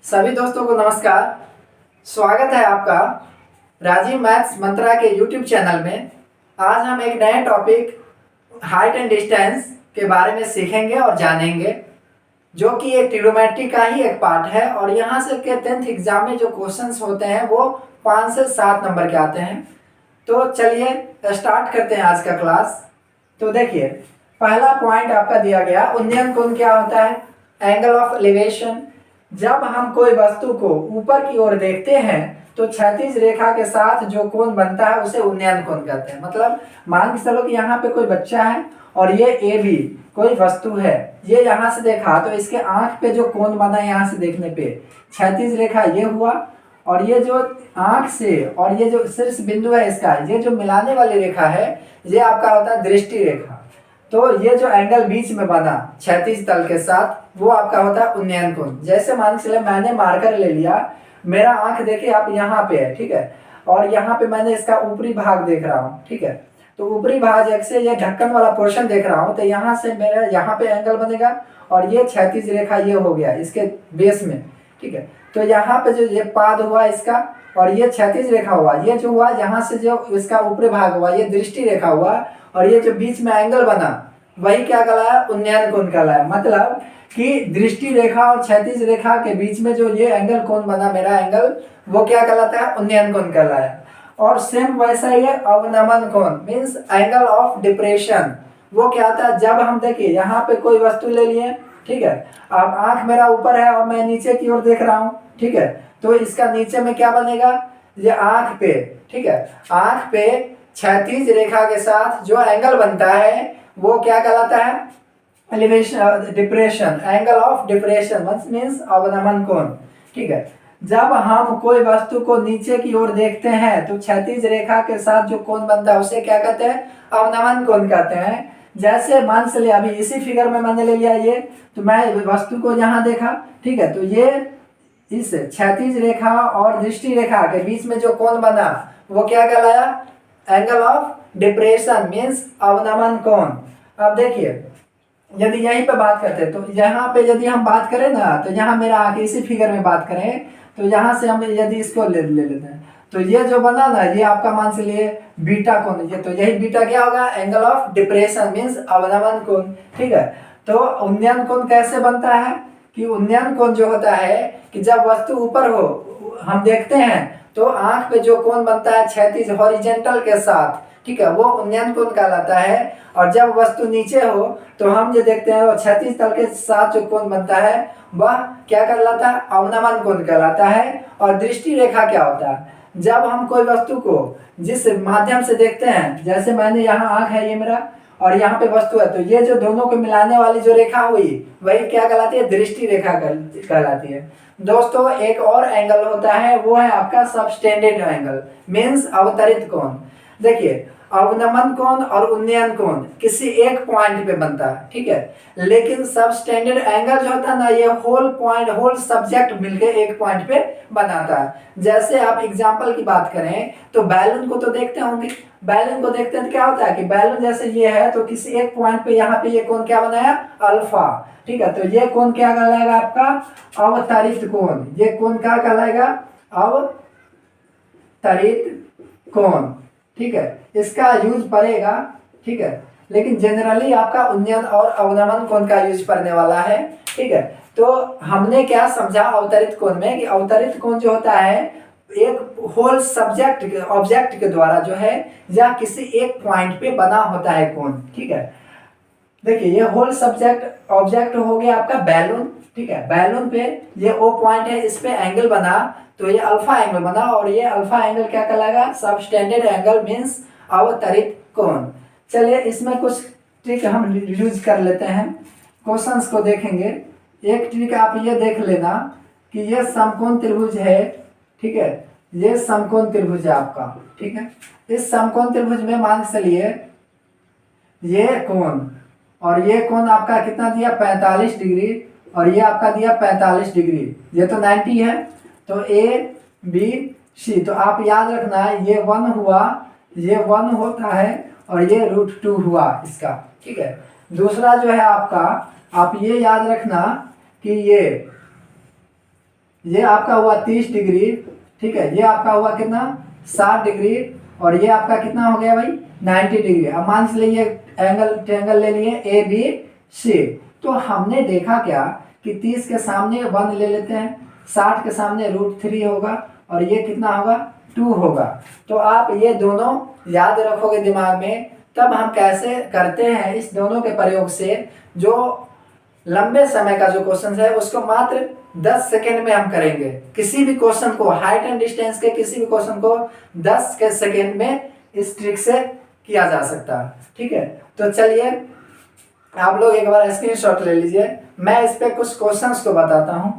सभी दोस्तों को नमस्कार। स्वागत है आपका राजीव मैथ्स मंत्रा के यूट्यूब चैनल में। आज हम एक नए टॉपिक हाइट एंड डिस्टेंस के बारे में सीखेंगे और जानेंगे, जो कि एक ट्रिग्नोमेट्री का ही एक पार्ट है। और यहाँ से के 10th एग्जाम में जो क्वेश्चंस होते हैं वो 5 से 7 नंबर के आते हैं। तो चलिए स्टार्ट करते हैं आज का क्लास। तो देखिए, पहला पॉइंट आपका दिया गया, उन्नयन कोण क्या होता है? Angle of elevation. जब हम कोई वस्तु को ऊपर की ओर देखते हैं तो क्षैतिज रेखा के साथ जो कोण बनता है उसे उन्नयन कोण कहते हैं। मतलब मान के चलो कि यहाँ पे कोई बच्चा है और ये ए बी कोई वस्तु है, ये यहाँ से देखा तो इसके आंख पे जो कोण बना यहाँ से देखने पे क्षैतिज रेखा ये हुआ, और ये जो आंख से और ये जो शीर्ष बिंदु है इसका, ये जो मिलाने वाली रेखा है ये आपका होता है दृष्टि रेखा। तो ये जो एंगल बीच में बना क्षैतिज तल के साथ वो आपका होता है उन्नयन कोण। जैसे मान के चले मैंने मार्कर ले लिया, मेरा आंख देखिए आप यहाँ पे है, ठीक है, और यहाँ पे मैंने इसका ऊपरी भाग देख रहा हूँ, ठीक है। तो ऊपरी भाग जैसे ये ढक्कन वाला पोर्शन देख रहा हूँ तो यहाँ से मेरा यहाँ पे एंगल बनेगा और ये क्षैतिज रेखा ये हो गया इसके बेस में, ठीक है। तो यहाँ पे जो ये पाद हुआ इसका और ये क्षैतिज रेखा हुआ, ये जो हुआ यहाँ से जो इसका ऊपरी भाग हुआ ये दृष्टि रेखा हुआ, और ये जो बीच में एंगल बना वही क्या कहलाया? उन्नयन कोण कहलाया। मतलब कि दृष्टि रेखा और क्षैतिज रेखा के बीच में जो ये एंगल कोण बना मेरा एंगल, वो क्या कहलाता है? उन्नयन कोण कहलाया। और सेम वैसा ही है अवनमन कोण, मीन्स एंगल ऑफ डिप्रेशन। वो क्या होता है? जब हम देखिए यहाँ पे कोई वस्तु ले लिए, ठीक है, अब आंख मेरा ऊपर है और मैं नीचे की ओर देख रहा हूँ, ठीक है, तो इसका नीचे में क्या बनेगा? ये आंख पे, ठीक है, आंख पे क्षैतिज रेखा के साथ जो एंगल बनता है वो क्या कहलाता है? Elevation depression, angle of depression means अवनमन कोण, ठीक है। जब हम कोई वस्तु को नीचे की ओर देखते हैं तो क्षैतिज रेखा के साथ जो कोण बनता है उसे क्या कहते हैं? अवनमन कोण कहते हैं। जैसे मान से ले अभी इसी फिगर में मैंने ले लिया ये, तो मैं वस्तु को यहाँ देखा, ठीक है, तो ये इस क्षैतिज रेखा और दृष्टि रेखा के बीच में जो कोण बना वो क्या कहलाया? एंगल ऑफ डिप्रेशन मीन्स अवनमन कोण। अब देखिए, यदि यहीं पे बात करते हैं तो यहाँ पे यदि हम बात करें ना, तो यहाँ मेरा आके इसी फिगर में बात करें तो यहाँ से हम यदि इसको ले लेते हैं तो ये जो बना ना ये आपका मान से लिए बीटा कोण, ये तो यही बीटा क्या होगा? एंगल ऑफ डिप्रेशन मीन्स अवनमन कोण, ठीक है। तो उन्नयन कोण कैसे बनता है? कि उन्नयन कोण जो होता है कि जब वस्तु ऊपर हो हम देखते हैं तो आंख पे जो कोण बनता है क्षैतिज हॉरिजेंटल के साथ, ठीक है, वो उन्नयन कोण कहलाता है। और जब वस्तु नीचे हो तो हम जो देखते हैं वो क्षैतिज तल के साथ जो कोण बनता है वह क्या कहलाता है? अवनमन कोण कहलाता है। और दृष्टि रेखा क्या होता है? जब हम कोई वस्तु को जिस माध्यम से देखते हैं, जैसे मैंने यहाँ आंख है ये मेरा और यहाँ पे वस्तु है, तो ये जो दोनों को मिलाने वाली जो रेखा हुई वही क्या कहलाती है? दृष्टि रेखा कहलाती है। दोस्तों एक और एंगल होता है वो है आपका सबटेंडेड एंगल मीन्स अवतरित कोण। देखिए अवनमन कोण और उन्नयन कोण किसी एक पॉइंट पे बनता है, ठीक है, लेकिन सबटेंडेड एंगल जो होता है ना ये होल पॉइंट होल सब्जेक्ट मिलके एक पॉइंट पे बनाता है। जैसे आप एग्जांपल की बात करें तो बैलून को तो देखते होंगे, बैलून को देखते हैं तो क्या होता है कि बैलून जैसे ये है तो किसी एक पॉइंट पे यहाँ पे ये कोण क्या बनाया? अल्फा, ठीक है, तो ये कोण क्या कहलाएगा? आपका अवतरित कोण। ये कोण क्या कहलाएगा? अवतरित कोण, ठीक है, इसका यूज पड़ेगा, ठीक है, लेकिन जनरली आपका उन्नयन और अवनमन कोण का यूज पड़ने वाला है, ठीक है। तो हमने क्या समझा अवतरित कोण में कि अवतरित कोण जो होता है एक होल सब्जेक्ट ऑब्जेक्ट के द्वारा जो है या किसी एक पॉइंट पे बना होता है कोण, ठीक है। देखिए ये होल सब्जेक्ट ऑब्जेक्ट हो गया आपका बैलून, ठीक है, बैलून पे ये ओ पॉइंट है, इस पे एंगल बना तो ये अल्फा एंगल बना और ये अल्फा एंगल क्या कहलाएगा? सबटेंडेड एंगल मीन्स अवतरित कोण। चलिए इसमें कुछ ट्रिक हम यूज कर लेते हैं, क्वेश्चंस को देखेंगे। एक ट्रिक आप ये देख लेना कि ये समकोण त्रिभुज है, ठीक है, ये समकोण त्रिभुज है आपका, ठीक है। इस समकोण त्रिभुज में मान चलिए ये कोण और ये कोण आपका कितना दिया? 45 डिग्री, और ये आपका दिया 45 डिग्री, ये तो 90 है, तो ए बी सी, तो आप याद रखना ये 1 हुआ, ये 1 होता है और ये √2 हुआ इसका, ठीक है। दूसरा जो है आपका, आप ये याद रखना कि ये ये आपका हुआ 30 डिग्री, ठीक है। ये आपका हुआ कितना 60 डिग्री, और ये आपका कितना हो गया भाई 90 डिग्री। अब मान से लिए ट्रायंगल ले लिए ए बी सी। तो हमने देखा क्या कि 30 के सामने 1 ले लेते हैं, 60 के सामने √3 होगा, और ये कितना होगा 2 होगा। तो आप ये दोनों याद रखोगे दिमाग में, तब हम कैसे करते हैं इस दोनों के प्रयोग से। जो लंबे समय का जो क्वेश्चन है उसको मात्र 10 सेकेंड में हम करेंगे। किसी भी क्वेश्चन को, हाइट एंड डिस्टेंस के किसी भी क्वेश्चन को 10 के सेकेंड में इस ट्रिक से किया जा सकता है, ठीक है। तो चलिए आप लोग एक बार स्क्रीनशॉट ले लीजिए, मैं इस पे कुछ क्वेश्चंस को बताता हूं।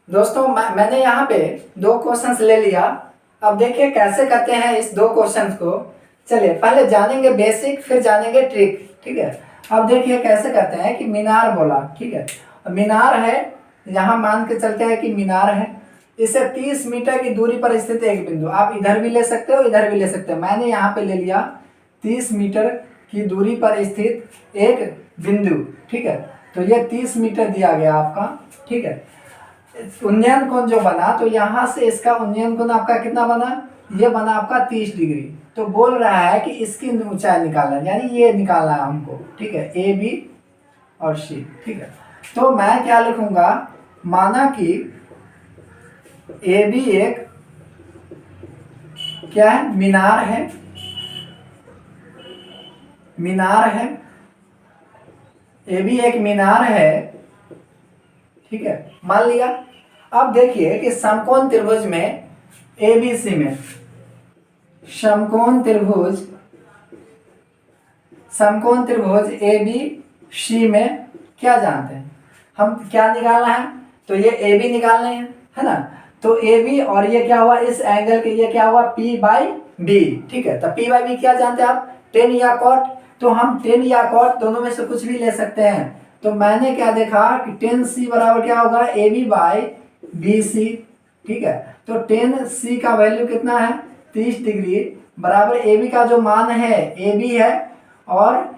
दोस्तों मैंने यहाँ पे 2 क्वेश्चंस ले लिया। अब देखिए कैसे करते हैं इस 2 क्वेश्चंस को। चलिए पहले जानेंगे बेसिक, फिर जानेंगे ट्रिक, ठीक है। अब देखिए कैसे करते हैं कि मीनार बोला, ठीक है। मीनार है, यहाँ मान के चलते हैं कि मीनार है, इससे 30 मीटर की दूरी पर स्थित एक बिंदु। आप इधर भी ले सकते हो, इधर भी ले सकते हो। मैंने यहाँ पे ले लिया 30 मीटर की दूरी पर स्थित एक बिंदु, ठीक है। तो ये 30 मीटर दिया गया आपका, ठीक है। उन्नयन कोण जो बना, तो यहाँ से इसका उन्नयन कोण आपका कितना बना, ये बना आपका 30 डिग्री। तो बोल रहा है कि इसकी ऊंचाई निकालना है, यानी ये निकालना है हमको, ठीक है, ए बी और सी, ठीक है। तो मैं क्या लिखूंगा, माना कि ए बी एक क्या है, मीनार है, मीनार है, ए बी एक मीनार है, ठीक है, मान लिया। अब देखिए कि समकोण त्रिभुज में एबीसी में, समकोण त्रिभुज ए बी सी में क्या जानते हैं हम, क्या निकालना है, तो ये ए बी निकालना है ना। तो ए बी और ये क्या हुआ, इस एंगल के ये क्या हुआ P/B, ठीक है। तो P/B क्या जानते हैं आप, टेन या कॉट। तो हम टेन या कॉट दोनों में से कुछ भी ले सकते हैं। तो मैंने क्या देखा कि टेन सी बराबर क्या होगा, AB/BC, ठीक है। तो टेन सी का वैल्यू कितना है 30 डिग्री, बराबर AB का जो मान है AB है, और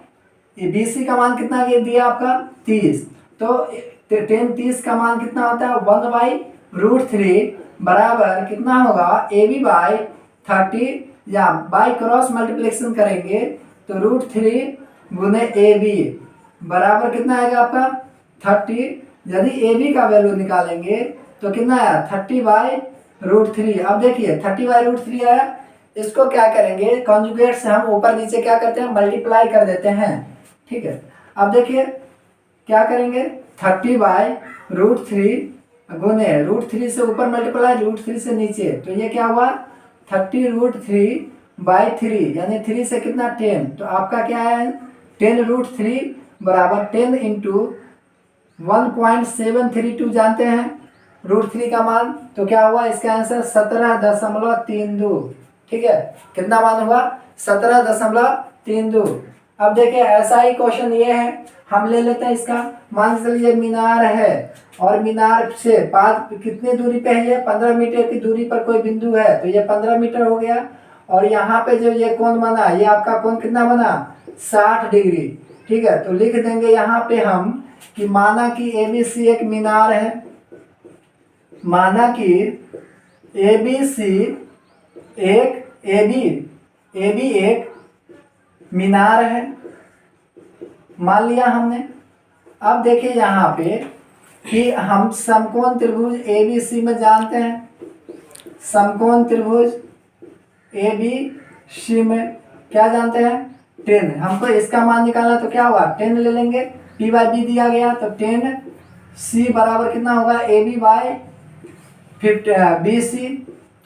BC का मान कितना दिया आपका 30। तो टेन 30 का मान कितना होता है 1/√3, बराबर कितना होगा AB/30, या बाई क्रॉस मल्टीप्लिकेशन करेंगे तो √3 गुने AB बराबर कितना आएगा आपका 30। यदि AB का वैल्यू निकालेंगे तो कितना आया 30/√3। अब देखिए 30/√3 आया, इसको क्या करेंगे, कॉन्जुगेट से हम ऊपर नीचे क्या करते हैं, मल्टीप्लाई कर देते हैं, ठीक है। अब देखिए क्या करेंगे, 30/√3 गुने √3 से ऊपर मल्टीप्लाई, √3 से नीचे, तो ये क्या हुआ 30√3/3, यानी 3 से कितना 10। तो आपका क्या है 10√3 बराबर 10 इंटू 1.732 जानते हैं √3 का मान। तो क्या हुआ इसका आंसर 17.32, ठीक है। कितना मान हुआ 17.32। अब देखिए ऐसा ही क्वेश्चन ये है, हम ले लेते हैं इसका। मान चलिए मीनार है, और मीनार से कितनी दूरी पे है, ये 15 मीटर की दूरी पर कोई बिंदु है, तो ये 15 मीटर हो गया। और यहाँ पे जो ये कोण बना, ये आपका कोण कितना बना 60 डिग्री, ठीक है। तो लिख देंगे यहाँ पे हम कि माना कि ABC एक मीनार है, माना कि ABC एक मीनार है, मान लिया हमने। अब देखिए यहाँ पे कि हम समकोण त्रिभुज ABC में जानते हैं, समकोण त्रिभुज ABC में क्या जानते हैं 10। हमको इसका मान निकालना, तो क्या होगा 10 ले लेंगे, P/B दिया गया, तो 10C बराबर कितना होगा AB/BC।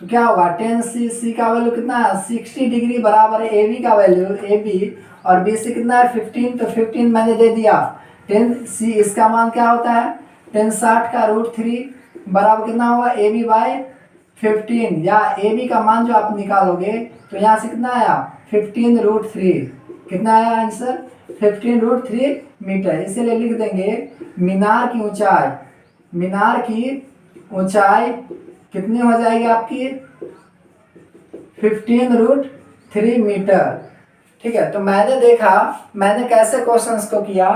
तो क्या होगा 10C का वैल्यू कितना है 60 डिग्री, बराबर है AB का वैल्यू AB, और BC कितना है 15। तो 15 मैंने दे दिया। 10C इसका मान क्या होता है 1060 का √3 बराबर कितना होगा AB/15, या AB का मान जो आप निकालोगे तो यहाँ से कितना आया 15√3, कितना आया आंसर 15√3 मीटर। इसीलिए लिख देंगे मीनार की ऊंचाई कितनी हो जाएगी आपकी 15√3 मीटर, ठीक है। तो मैंने देखा, मैंने कैसे क्वेश्चंस को किया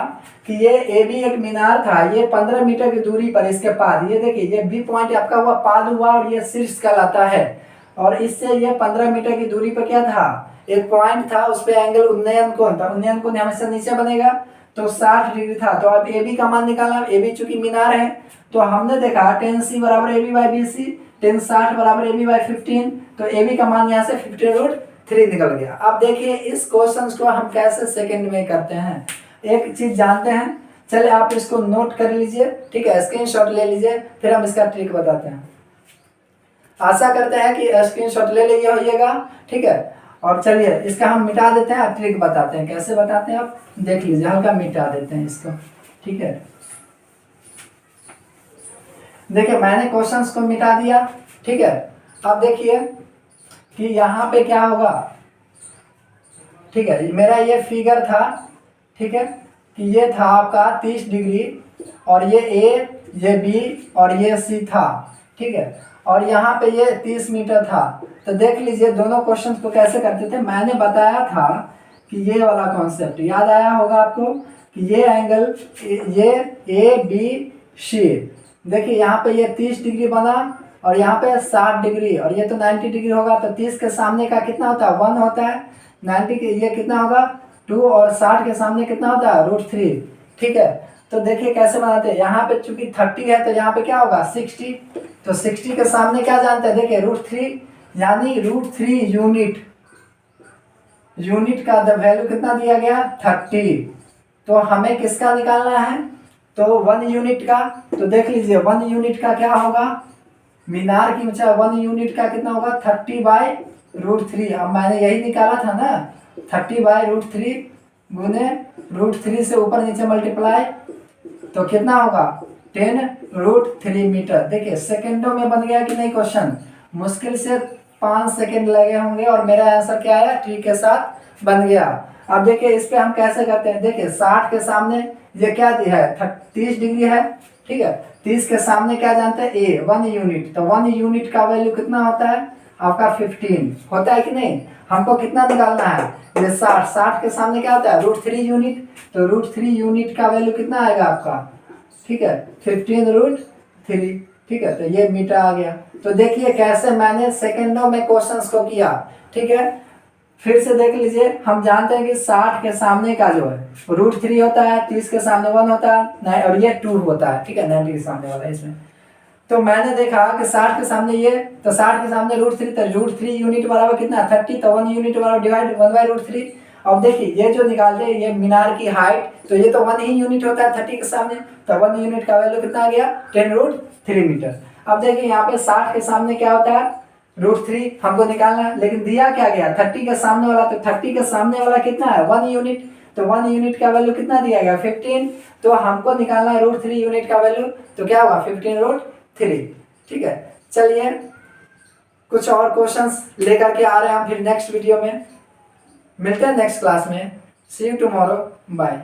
कि ये ए बी एक मीनार था, ये 15 मीटर की दूरी पर इसके पास, ये देखिए ये बी पॉइंट आपका हुआ पाद हुआ और ये शीर्ष कहलाता है, और इससे ये 15 मीटर की दूरी पर क्या था, एक पॉइंट था, उस पे एंगल उन्नयन कोण था, उन्नयन कोण हमेशा नीचे बनेगा, तो 60 डिग्री था। तो अब ए बी का मान निकालना, ए बी चूंकि मीनार है, तो हमने देखा tan C बराबर A B by B C, tan 60 बराबर ए बी बाई 15, तो ए बी का मान यहाँ से 15√3 निकल गया। अब देखिए इस क्वेश्चन को हम कैसे सेकंड में करते हैं, एक चीज जानते हैं, चले आप इसको नोट कर लीजिए, ठीक है, स्क्रीनशॉट ले लीजिए, फिर हम इसका ट्रिक बताते हैं। आशा करते हैं कि स्क्रीनशॉट ले लीजिए होइएगा, ठीक है। और चलिए इसका हम मिटा देते हैं, ट्रिक बताते हैं, कैसे बताते हैं आप देख लीजिए, हल्का मिटा देते हैं इसको, ठीक है। देखिए मैंने क्वेश्चंस को मिटा दिया, ठीक है। अब देखिए कि यहाँ पे क्या होगा, ठीक है, मेरा ये फिगर था, ठीक है, कि ये था आपका 30 डिग्री, और ये ए, ये बी और ये सी था, ठीक है, और यहाँ पे ये 30 मीटर था। तो देख लीजिए दोनों क्वेश्चन को कैसे करते थे, मैंने बताया था कि ये वाला कॉन्सेप्ट याद आया होगा आपको कि ये एंगल, ये ए बी सी, देखिए यहाँ पे ये 30 डिग्री बना और यहाँ पे 60 डिग्री, और ये तो 90 डिग्री होगा, तो 30 के सामने का कितना होता है, 1 होता है, 90 के ये कितना होगा 2, और 60 के सामने कितना होता है √3, ठीक है। तो देखिए कैसे बनाते हैं, यहाँ पे चूंकि 30 है तो यहाँ पे क्या होगा 60, तो 60 के सामने क्या जानते हैं, देखिए √3, यानी √3 यूनिट का वैल्यू कितना दिया गया 30, तो हमें किसका निकालना है, तो 1 यूनिट का। तो देख लीजिए 1 यूनिट का क्या होगा, मीनार की ऊंचाई 1 यूनिट का कितना होगा 30/√3, अब मैंने यही निकाला था ना, 30/√3 गुने √3 से ऊपर नीचे मल्टीप्लाई, तो कितना होगा 10√3 मीटर। देखिए सेकंडों में बन गया कि नहीं क्वेश्चन, मुश्किल से 5 सेकंड लगे होंगे और मेरा आंसर क्या आया, ठीक के साथ बन गया। अब देखिए इस पे हम कैसे करते हैं, देखिए 60 के सामने ये क्या दिया है 30 डिग्री है, ठीक है, 30 के सामने क्या जानते हैं ए 1 यूनिट, तो 1 यूनिट का वैल्यू कितना होता है आपका 15 होता है कि नहीं, हमको कितना निकालना है, ये 60 के सामने क्या होता है √3 यूनिट, तो √3 यूनिट का वैल्यू कितना आएगा आपका, ठीक है 15√3, ठीक है, तो ये मीटर आ गया। तो देखिए कैसे मैंने सेकंडों में क्वेश्चंस को किया, ठीक है। फिर से देख लीजिए, हम जानते हैं कि 60 के सामने का जो है √3 होता है, 30 के सामने 1 होता है, और ये 2 होता है, ठीक है, 90 के सामने वाला इसमें। तो मैंने देखा कि 60 के सामने ये, तो 60 के सामने √3, तो √3 यूनिट बराबर कितना 30, तो 1 यूनिट बराबर डिवाइड 1/√3। अब देखिए ये जो निकालते हैं ये मीनार की हाइट, तो ये तो 1 ही यूनिट होता है 30 के सामने, तो 1 यूनिट का वैल्यू कितना आ गया 10√3 मीटर। अब देखिए यहाँ पे 60 के सामने क्या होता है √3 हमको निकालना है, लेकिन दिया क्या गया 30 के सामने वाला, तो 30 के सामने वाला कितना है 1 यूनिट, तो 1 यूनिट का वैल्यू कितना दिया गया 15, तो हमको निकालना है √3 यूनिट का वैल्यू, तो क्या होगा 15√3, ठीक है। चलिए कुछ और क्वेश्चंस लेकर के आ रहे हैं हम फिर नेक्स्ट वीडियो में, मिलते हैं नेक्स्ट क्लास में, सी यू टुमारो, बाय।